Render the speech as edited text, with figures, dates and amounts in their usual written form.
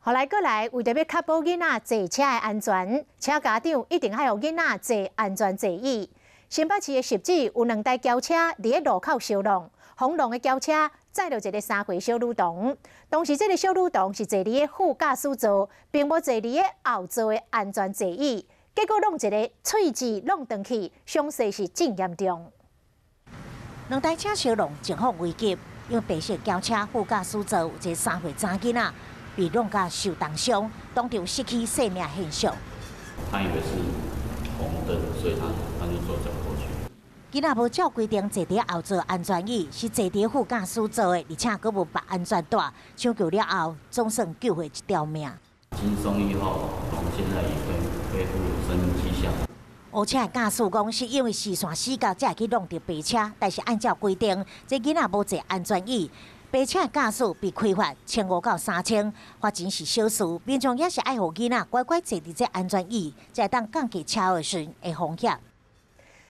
后来过来，为着要确保囡仔坐车的安全，请家长一定要有囡仔坐安全座椅。新北市的十指有2台轿车伫路口烧弄，红龙的轿车载着一个3岁小女童。当时这个小女童是坐伫个副驾驶座，并无坐伫个后座的安全座椅，结果弄一个喙齿弄断去，伤势是真严重。2台车烧弄，情况危急，因为白色轿车副驾驶座有一个3岁查囡仔被弄甲受重伤，当场失去生命现象。他以为是红灯，所以他就左转过去。囡仔无照规定坐伫后座安全椅，是坐伫副驾驶座的，而且佫无绑安全带。抢救了后，总算救回一条命。经送医后，现在已恢复生命迹象。乌车的驾驶讲是因为视线死角才会去弄到白车，但是按照规定，这囡仔无坐安全椅。白车的驾驶被开罚1500到3000，罚钱是小事，民众也是爱护囡仔乖乖坐伫这安全椅，才会当降低车祸时的风险。